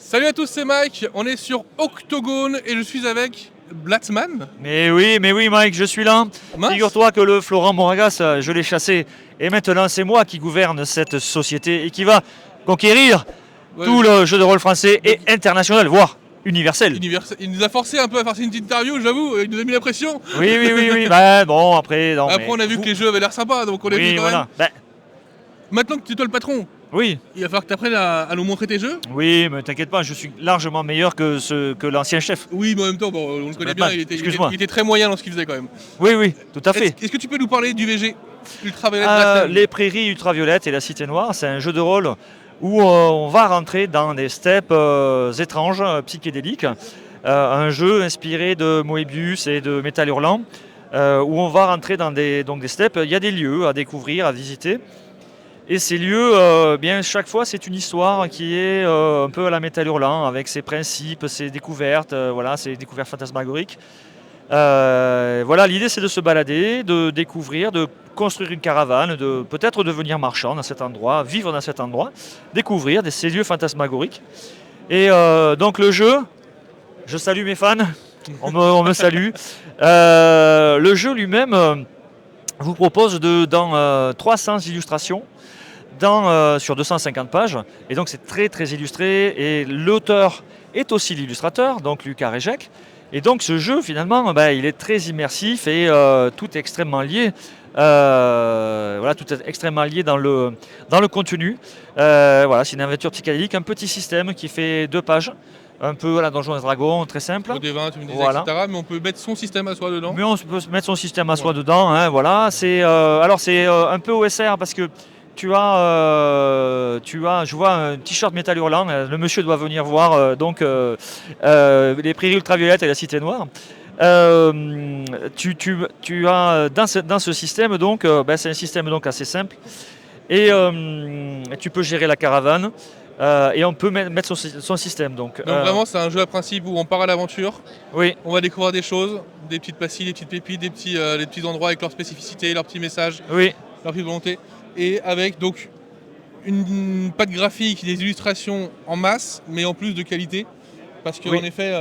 Salut à tous, c'est Mike, on est sur Octogone et je suis avec Blattman. Mais oui Mike, je suis là. Mince. Figure-toi que le Florent Moragas, je l'ai chassé. Et maintenant c'est moi qui gouverne cette société et qui va conquérir tout le jeu de rôle français et international, voire universel. Il nous a forcé un peu à faire cette interview, j'avoue, il nous a mis la pression. Oui. Bah, bon, après... Non, après on a vu que les jeux avaient l'air sympas, donc on est venu quand même. Bah, Maintenant que tu es toi le patron, oui. Il va falloir que tu apprennes à nous montrer tes jeux. Oui, mais t'inquiète pas, je suis largement meilleur que l'ancien chef. Oui, mais en même temps, bon, on le connaît bien, il était très moyen dans ce qu'il faisait quand même. Oui, tout à fait. Est-ce que tu peux nous parler du VG Ultraviolet Les Prairies Ultraviolettes et la Cité Noire, c'est un jeu de rôle où on va rentrer dans des steppes étranges, psychédéliques. Un jeu inspiré de Moebius et de Métal Hurlant, où on va rentrer dans des steppes. Il y a des lieux à découvrir, à visiter. Et ces lieux, chaque fois, c'est une histoire qui est un peu à la Métal Hurlant, avec ses principes, ses découvertes, ses découvertes fantasmagoriques. L'idée, c'est de se balader, de découvrir, de construire une caravane, de peut-être devenir marchand dans cet endroit, vivre dans cet endroit, découvrir ces lieux fantasmagoriques. Et donc le jeu, je salue mes fans, on me salue. Le jeu lui-même vous propose dans 300 illustrations, sur 250 pages, et donc c'est très très illustré, et l'auteur est aussi l'illustrateur, donc Lucas Rejec, et donc ce jeu finalement il est très immersif et tout est extrêmement lié, tout est extrêmement lié dans le contenu. C'est une aventure psychédélique, un petit système qui fait 2 pages, un peu à la Donjons et Dragons, très simple. Au D20, tu me disais, etc. Mais on peut mettre son système à soi dedans. Mais on peut mettre son système à soi dedans, c'est un peu OSR parce que tu as, je vois un t-shirt Métal Hurlant, le monsieur doit venir voir les Prairies Ultraviolettes et la Cité Noire. Tu as dans ce système c'est un système assez simple et tu peux gérer la caravane et on peut mettre son système. Donc vraiment c'est un jeu à principe où on part à l'aventure. Oui. On va découvrir des choses, des petites pastilles, des petites pépites, des petits endroits avec leurs spécificités, leurs petits messages, oui, leur petite volonté. Et avec donc une patte graphique, des illustrations en masse, mais en plus de qualité. Parce qu'en effet,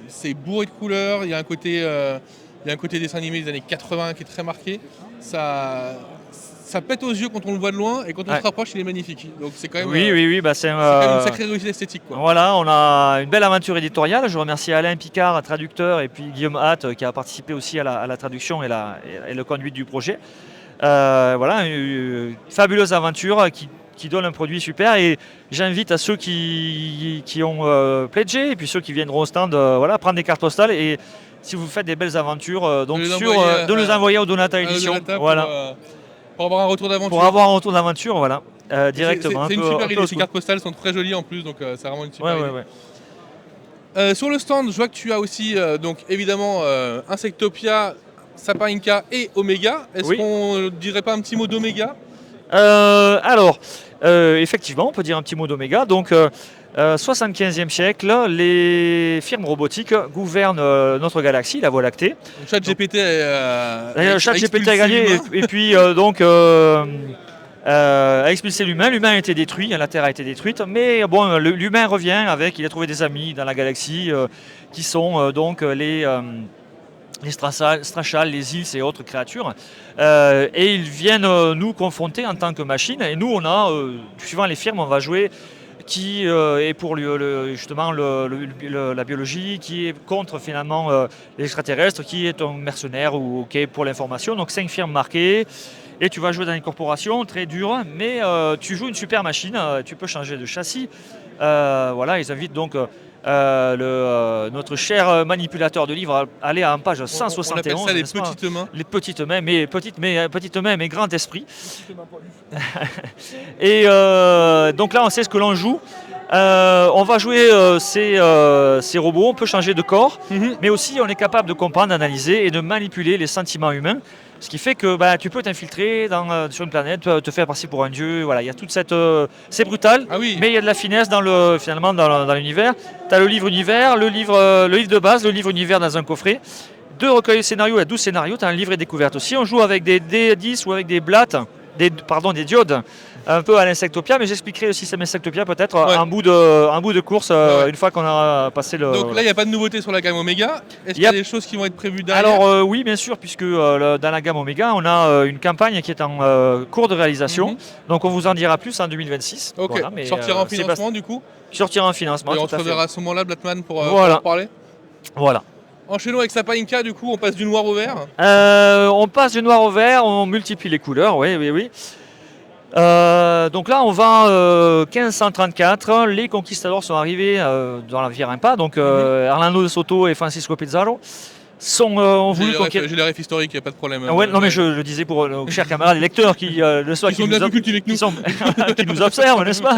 c'est bourré de couleurs, il y a un côté dessin animé des années 80 qui est très marqué. Ça pète aux yeux quand on le voit de loin, et quand on se rapproche, il est magnifique. Donc c'est quand même, c'est quand même une sacrée réussite esthétique, quoi. Voilà, on a une belle aventure éditoriale. Je remercie Alain Picard, traducteur, et puis Guillaume Hatt qui a participé aussi à la traduction et le conduite du projet. Une fabuleuse aventure qui donne un produit super, et j'invite à ceux qui ont pledgé et puis ceux qui viendront au stand prendre des cartes postales, et si vous faites des belles aventures de nous envoyer au Donata Édition pour avoir un retour d'aventure. Directement. C'est une super idée, ces cartes postales sont très jolies en plus, donc c'est vraiment une super idée. Sur le stand, je vois que tu as aussi évidemment Insectopia, Sapin Inca et Omega. Est-ce qu'on dirait pas un petit mot d'Omega ? Effectivement, on peut dire un petit mot d'Omega. Donc, 75e siècle, les firmes robotiques gouvernent notre galaxie, la Voie lactée. ChatGPT a gagné, et puis a expulsé l'humain. L'humain a été détruit, la Terre a été détruite, mais bon, l'humain revient il a trouvé des amis dans la galaxie qui sont les Strachals, les Ils et autres créatures, et ils viennent nous confronter en tant que machine, et nous on a, suivant les firmes, on va jouer qui est pour justement la biologie, qui est contre finalement les extraterrestres, qui est un mercenaire ou qui est pour l'information. Donc 5 firmes marquées, et tu vas jouer dans une corporation très dure, mais tu joues une super machine, tu peux changer de châssis. Ils invitent donc notre cher manipulateur de livres à aller en page 171. On appelle ça les petites mains. Les petites mains, petites mains, mais grand esprit. Et donc là, on sait ce que l'on joue. On va jouer ces robots, on peut changer de corps, mais aussi on est capable de comprendre, d'analyser et de manipuler les sentiments humains. Ce qui fait que tu peux t'infiltrer sur une planète, te faire passer pour un dieu. Voilà, il y a toute cette. C'est brutal, mais il y a de la finesse dans l'univers. Tu as le livre univers, le livre de base, le livre univers dans un coffret. 2 recueils de scénarios, il y a 12 scénarios. Tu as un livre et découverte aussi. On joue avec des D10 ou avec des blattes des diodes un peu à l'Insectopia, mais j'expliquerai le système Insectopia peut-être un bout de course une fois qu'on a passé le... Donc là, il n'y a pas de nouveauté sur la gamme Omega. Est-ce qu'il y a des choses qui vont être prévues derrière? Alors oui, bien sûr, puisque dans la gamme Omega, on a une campagne qui est en cours de réalisation. Donc on vous en dira plus en 2026. Ok, voilà, mais, sortira en financement du coup. Sortira en financement, et on tout se à fait. reverra à ce moment-là, Blattman, pour Voilà. en parler. Voilà. Enchaînons avec Sapa Inca, du coup, on passe du noir au vert. On passe du noir au vert, on multiplie les couleurs, oui. Donc là, on va 1534. Les conquistadors sont arrivés dans la Via Rimpa. Donc Orlando de Soto et Francisco Pizarro ont voulu conquérir. J'ai les refs historiques, il n'y a pas de problème. Non, mais je le disais pour nos chers camarades, les lecteurs qui sont bien plus cultivés que nous. qui nous observent, n'est-ce pas?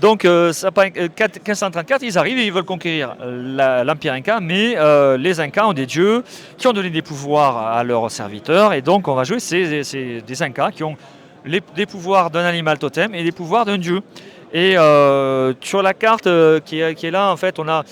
Donc, 1534, ils arrivent et ils veulent conquérir l'Empire Inca, mais les Incas ont des dieux qui ont donné des pouvoirs à leurs serviteurs, et donc on va jouer des Incas qui ont des pouvoirs d'un animal totem et des pouvoirs d'un dieu. Et sur la carte qui est là, en fait, on a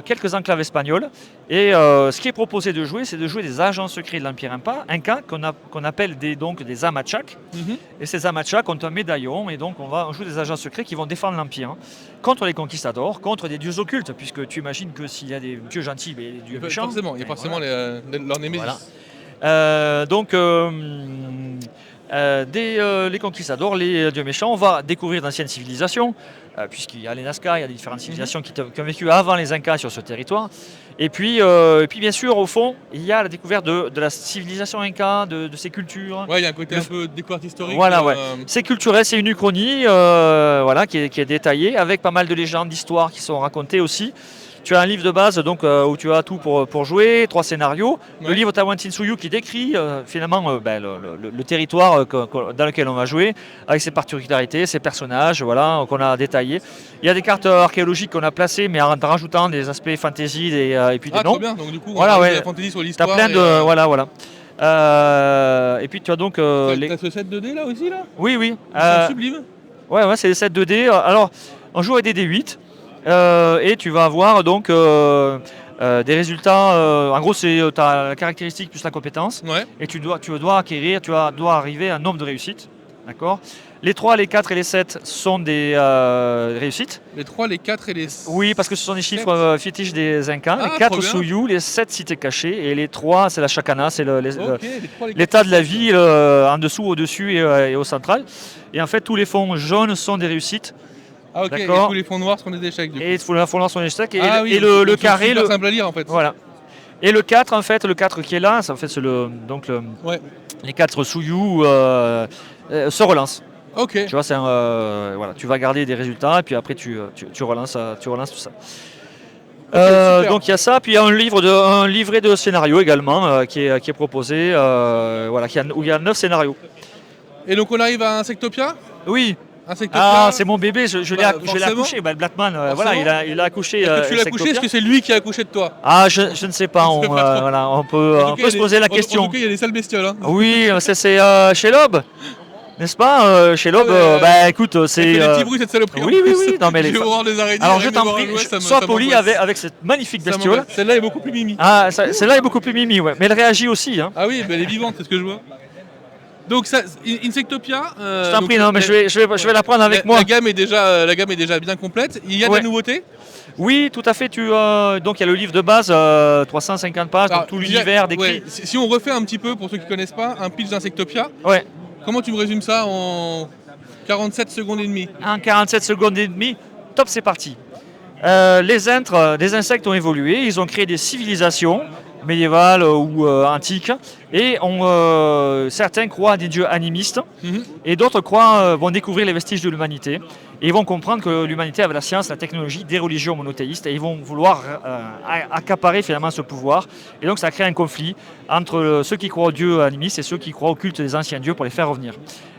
quelques enclaves espagnoles. Et ce qui est proposé de jouer, c'est de jouer des agents secrets de l'Empire Inca qu'on appelle des Amachak. Et ces Amachak ont un médaillon, et donc on joue des agents secrets qui vont défendre l'Empire contre les conquistadors, contre des dieux occultes, puisque tu imagines que s'il y a des dieux gentils, des dieux méchants. Forcément, il y a forcément leur némésis. Voilà. Les conquistadors, les dieux méchants, on va découvrir d'anciennes civilisations, puisqu'il y a les Nazca, il y a différentes civilisations qui ont vécu avant les Incas sur ce territoire. Et puis bien sûr, au fond, il y a la découverte de la civilisation Inca, de ses cultures. Ouais, il y a un côté un peu découverte historique. Voilà, c'est culturel, c'est une uchronie qui est détaillée, avec pas mal de légendes, d'histoires qui sont racontées aussi. Tu as un livre de base donc, où tu as tout pour jouer, 3 scénarios. Le livre Tawantinsuyu qui décrit finalement le territoire dans lequel on va jouer, avec ses particularités, ses personnages qu'on a détaillés. Il y a des cartes archéologiques qu'on a placées, mais en rajoutant des aspects fantasy et puis des noms. Trop bien, donc du coup, on a la fantasy sur l'histoire. Tu as plein de... Voilà. Et puis tu as donc... T'as ce set 2D là aussi là? Oui. C'est sublime. Ouais, c'est des sets 2D. Alors, on joue avec des D8. Et tu vas avoir donc des résultats. En gros, tu as la caractéristique plus la compétence. Et tu dois acquérir, dois arriver à un nombre de réussites. D'accord. Les 3, les 4 et les 7 sont des réussites. Les 3, les 4 et les 7. Oui, parce que ce sont des chiffres fétiches des Incas. Les 4 Suyu, les 7 cités cachées. Et les 3, c'est la Chacana, c'est l'état de la vie en dessous, au-dessus et au central. Et en fait, tous les fonds jaunes sont des réussites. Ah ok, et tous les fonds noirs sont des échecs. Et tous les fonds noirs sont des échecs. Et le carré... C'est simple à lire en fait. Voilà. Et le 4, en fait, le 4 qui est là, en fait, c'est les 4 Suyu se relancent. Ok. Tu vois, tu vas garder des résultats et puis après tu relances tout ça. Donc il y a ça, puis il y a un livret de scénarios également qui est proposé, où il y a 9 scénarios. Et donc on arrive à Insectopia? Oui. Insectopia. C'est mon bébé, je l'ai accouché. Le Blattman, il a accouché. Est-ce que tu l'as accouché? Est-ce que c'est lui qui a accouché de toi? Je ne sais pas. On peut se poser la question. En tout cas, il y a des sales bestioles. Oui, c'est chez Loeb. N'est-ce pas, chez Loeb, écoute, c'est... des petits bruits, cette saloperie. Oui. Non, mais j'ai horreur des araignées. Alors je t'en prie, sois poli avec cette magnifique bestiole. Celle-là est beaucoup plus mimi. Ah, celle-là est beaucoup plus mimi, ouais. Mais elle réagit aussi. Hein. Ah oui, elle est vivante, c'est ce que je vois. Donc Insectopia. Je t'en prie, non, mais je vais la prendre avec moi. La gamme est déjà bien complète. Il y a de la nouveauté? Oui, tout à fait. Donc il y a le livre de base, 350 pages, donc tout l'univers décrit. Si on refait un petit peu, pour ceux qui ne connaissent pas, un pitch d'Insectopia. Ouais. Comment tu me résumes ça en 47 secondes et demie? En 47 secondes et demie, top, c'est parti. Les insectes ont évolué, ils ont créé des civilisations médiévales ou antiques, et certains croient à des dieux animistes, et d'autres vont découvrir les vestiges de l'humanité, et ils vont comprendre que l'humanité avait la science, la technologie, des religions monothéistes, et ils vont vouloir accaparer finalement ce pouvoir, et donc ça crée un conflit entre ceux qui croient aux dieux animistes et ceux qui croient au culte des anciens dieux pour les faire revenir.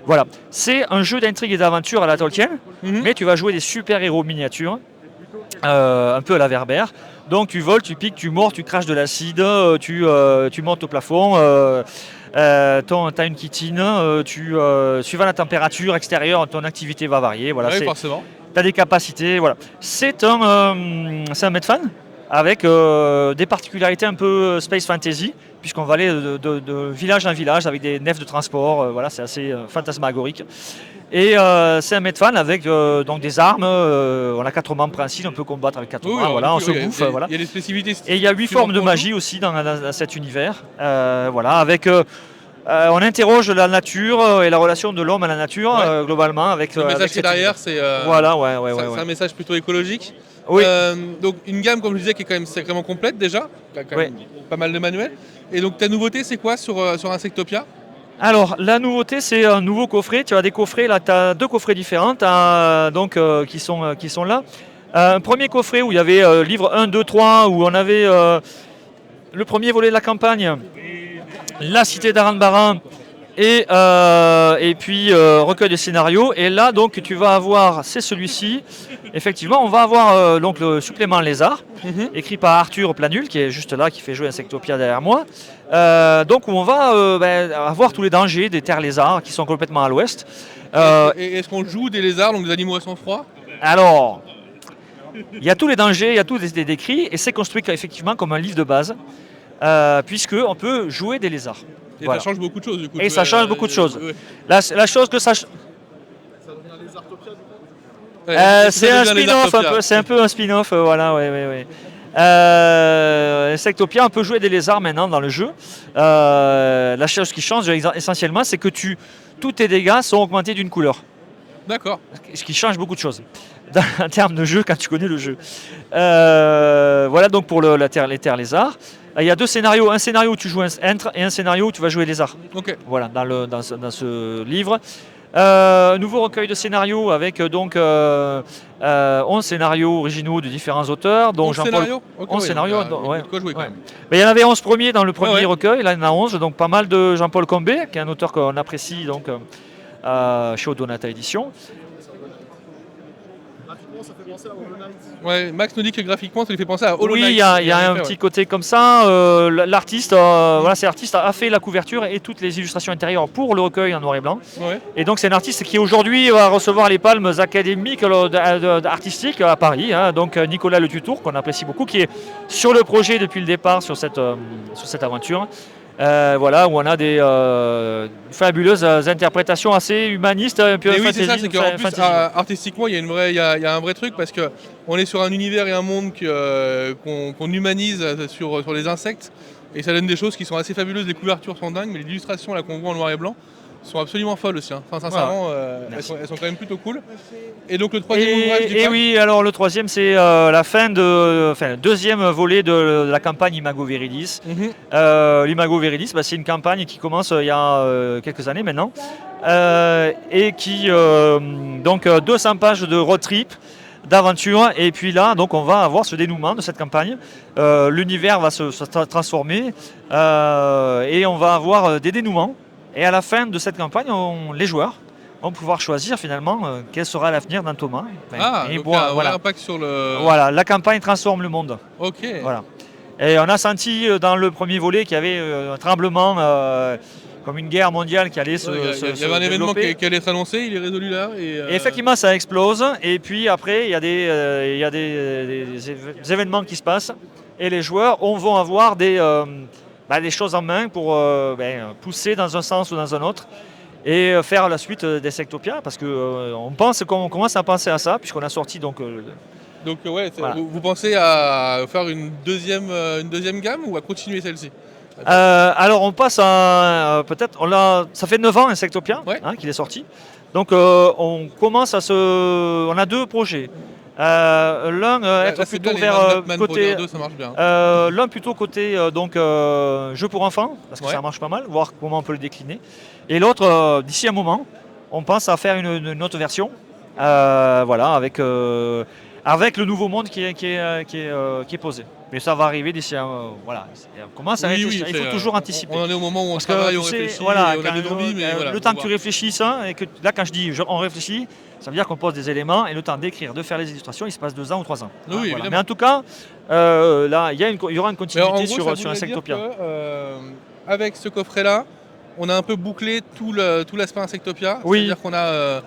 Voilà, c'est un jeu d'intrigue et d'aventure à la Tolkien, mais tu vas jouer des super-héros miniatures, un peu à la Werbère. Donc tu voles, tu piques, tu mords, tu craches de l'acide, tu montes au plafond, tu as une chitine, suivant la température extérieure, ton activité va varier. Voilà, forcément. Tu as des capacités. Voilà. C'est un Medfan avec des particularités un peu space fantasy, puisqu'on va aller de village en village avec des nefs de transport. Voilà, c'est assez fantasmagorique. Et c'est un Medfan avec donc des armes. On a 4 membres principes, on peut combattre avec 4 membres. Voilà, on se bouffe. Voilà. Il y a des spécificités. Et il y a 8 formes de magie aussi dans cet univers. Voilà, avec on interroge la nature et la relation de l'homme à la nature globalement avec. Le message avec qui est derrière, c'est voilà, c'est un message plutôt écologique. Oui. Donc une gamme, comme je disais, qui est quand même sacrément complète déjà. Il y a quand même pas mal de manuels. Et donc ta nouveauté, c'est quoi sur Insectopia? Alors, la nouveauté, c'est un nouveau coffret. Tu as des coffrets, là, tu as 2 coffrets différents qui sont là. Un premier coffret où il y avait livre 1, 2, 3, où on avait le premier volet de la campagne, la cité d'Aran-Baran, et puis recueil de scénarios. Et là, donc, tu vas avoir, c'est celui-ci. Effectivement, on va avoir donc le supplément Lézard, écrit par Arthur Planul, qui est juste là, qui fait jouer Insectopia derrière moi. Donc, où on va avoir tous les dangers des terres lézards qui sont complètement à l'ouest. Et est-ce qu'on joue des lézards, donc des animaux à sang froid? Alors, il y a tous les dangers, il y a tous les décrits, et c'est construit effectivement comme un livre de base, puisqu'on peut jouer des lézards. Et voilà. ça change beaucoup de choses, du coup. Et ça change beaucoup de choses. La chose que ça... c'est un spin-off, c'est un peu un spin-off, voilà, ouais. Insectopia, on peut jouer des lézards maintenant dans le jeu. La chose qui change essentiellement, c'est que tous tes dégâts sont augmentés d'une couleur. D'accord. Ce qui change beaucoup de choses en termes de jeu quand tu connais le jeu. Voilà donc pour les terres lézards. Il y a 2 scénarios, un scénario où tu joues un Entre et un scénario où tu vas jouer lézard. Ok. Voilà, dans ce livre. Un nouveau recueil de scénarios avec 11 scénarios originaux de différents auteurs, dont 11 scénarios. 11 scénarios. Il y a de quoi jouer quand même. Mais il y en avait 11 premiers dans le premier recueil, là il y en a 11, donc pas mal de Jean-Paul Combet, qui est un auteur qu'on apprécie donc, chez Odonata Édition. Ouais, Max nous dit que graphiquement ça lui fait penser à Hollow Knight. Oui, il y a un petit côté comme ça. L'artiste, cet artiste a fait la couverture et toutes les illustrations intérieures pour le recueil en noir et blanc. Ouais. Et donc c'est un artiste qui aujourd'hui va recevoir les palmes académiques artistiques à Paris. Donc Nicolas Le Tutour, qu'on apprécie beaucoup, qui est sur le projet depuis le départ sur cette aventure. Voilà, où on a des fabuleuses interprétations assez humanistes. Et oui, c'est ça, c'est qu'en plus, artistiquement, il y a un vrai truc parce qu'on est sur un univers et un monde qu'on humanise sur les insectes. Et ça donne des choses qui sont assez fabuleuses. Les couvertures sont dingues, mais les illustrations là, qu'on voit en noir et blanc sont absolument folles aussi. Enfin, sincèrement, elles sont quand même plutôt cool. Et donc le troisième ouvrage du pack. Oui, alors le troisième, c'est le deuxième volet de la campagne Imago Verilis. L'Imago Verilis, c'est une campagne qui commence il y a quelques années maintenant. Et qui, donc 200 pages de road trip, d'aventure, et puis là donc on va avoir ce dénouement de cette campagne. L'univers va se transformer et on va avoir des dénouements. Et à la fin de cette campagne, les joueurs vont pouvoir choisir finalement quel sera l'avenir d'un Thomas. Donc il y a un impact sur le... Voilà, la campagne transforme le monde. Ok. Voilà. Et on a senti dans le premier volet qu'il y avait un tremblement, comme une guerre mondiale qui allait se développer. Il y avait un événement qui allait être annoncé, il est résolu là. Et effectivement, ça explose. Et puis après, il y a des événements qui se passent. Et les joueurs vont avoir des choses en main pour pousser dans un sens ou dans un autre et faire la suite d'Insectopia, parce qu'on commence à penser à ça, puisqu'on a sorti donc... voilà. Vous pensez à faire une deuxième gamme ou à continuer celle-ci? Alors on passe à ça fait 9 ans Insectopia qu'il est sorti. Donc on commence on a 2 projets. L'un être plutôt vers côté ça marche bien. l'un plutôt côté jeu pour enfants, parce que ça marche pas mal, voir comment on peut le décliner. Et l'autre, d'ici un moment, on pense à faire une autre version, avec le nouveau monde qui est posé. Mais ça va arriver d'ici on commence à réfléchir. Il faut toujours anticiper. On en est au moment où on travaille, on réfléchit, on a des envies, mais le temps que tu réfléchisses, et que là quand je dis on réfléchit, ça veut dire qu'on pose des éléments, et le temps d'écrire, de faire les illustrations, il se passe 2 ans ou 3 ans. Oui, voilà. Mais en tout cas, là il y aura une continuité sur Insectopia. Avec ce coffret-là, on a un peu bouclé tout l'aspect Insectopia. Oui. C'est-à-dire qu'on a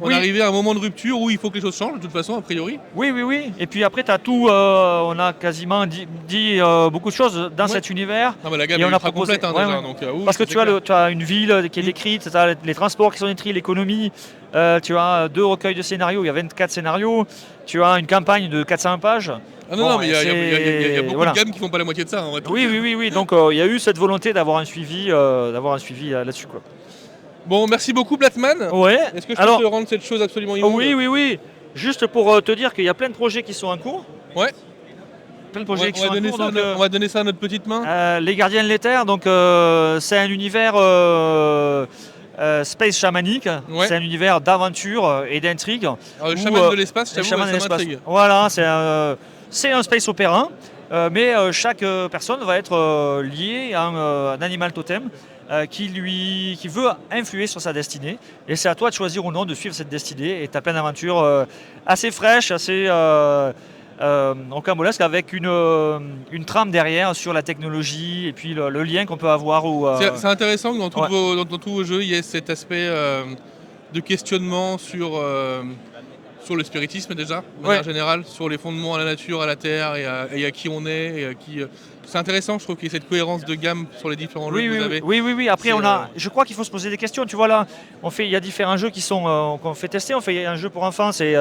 On est arrivé à un moment de rupture où il faut que les choses changent, de toute façon, a priori. Oui. Et puis après, tu as tout. On a quasiment dit beaucoup de choses dans cet univers. Non, mais la gamme Et est on a ultra proposé- complète, ouais, déjà. ouais. Donc, Parce que tu as une ville qui est décrite, tu as les transports qui sont décrits, l'économie, tu as 2 recueils de scénarios, il y a 24 scénarios, tu as une campagne de 400 pages. Ah non, mais il y a beaucoup voilà. de gammes qui font pas la moitié de ça. On va tout dire. Oui. Donc il y a eu cette volonté d'avoir un suivi, là-dessus, quoi. Bon, merci beaucoup, Blatman. Ouais. Est-ce que je peux te rendre cette chose absolument immonde? Oui. Juste pour te dire qu'il y a plein de projets qui sont en cours. Ouais. Plein de projets qui sont en cours. On va donner ça à notre petite main. Les Gardiens de l'Éther, donc c'est un univers space chamanique. Ouais. C'est un univers d'aventure et d'intrigue. Alors, le chaman de l'espace, je t'avoue, ça m'intrigue. Voilà, c'est un space opéra, mais chaque personne va être liée à un animal totem qui veut influer sur sa destinée. Et c'est à toi de choisir ou non de suivre cette destinée. Et tu as plein d'aventures assez fraîches, assez rocambolesques, avec une trame derrière sur la technologie et puis le lien qu'on peut avoir. C'est intéressant que dans tous vos jeux, il y ait cet aspect de questionnement sur le spiritisme déjà, de manière générale, sur les fondements à la nature, à la terre et à qui on est. Et à qui, c'est intéressant, je trouve qu'il y a cette cohérence de gamme sur les différents jeux que vous avez. Oui. Après, je crois qu'il faut se poser des questions. Tu vois là, il y a différents jeux qu'on fait tester. On fait un jeu pour enfants, c'est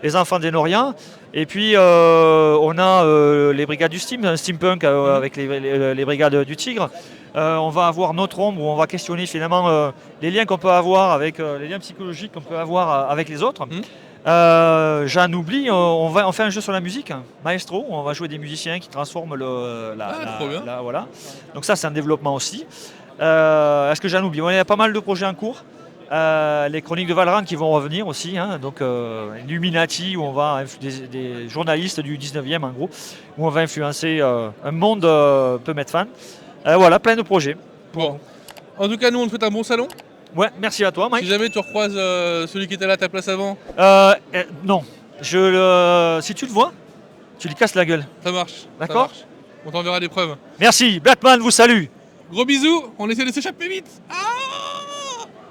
les enfants des Noriens. Et puis on a les brigades du steampunk avec les brigades du tigre. On va avoir notre ombre où on va questionner finalement les liens qu'on peut avoir avec les liens psychologiques qu'on peut avoir avec les autres. J'en oublie, on fait un jeu sur la musique, Maestro, où on va jouer des musiciens qui transforment voilà. Donc ça, c'est un développement aussi. Est-ce que j'en oublie? Il y a pas mal de projets en cours. Les chroniques de Valran qui vont revenir aussi, donc Illuminati, où on va des journalistes du 19e en gros, où on va influencer un monde peu mettre fan. Voilà, plein de projets. Bon. En tout cas, nous, on te souhaite un bon salon. Ouais, merci à toi, Mike. Si jamais tu recroises celui qui était là à ta place avant. Non, si tu le vois, tu lui casses la gueule. Ça marche. D'accord. On t'enverra des preuves. Merci, Blatman vous salue. Gros bisous, on essaie de s'échapper vite. Ah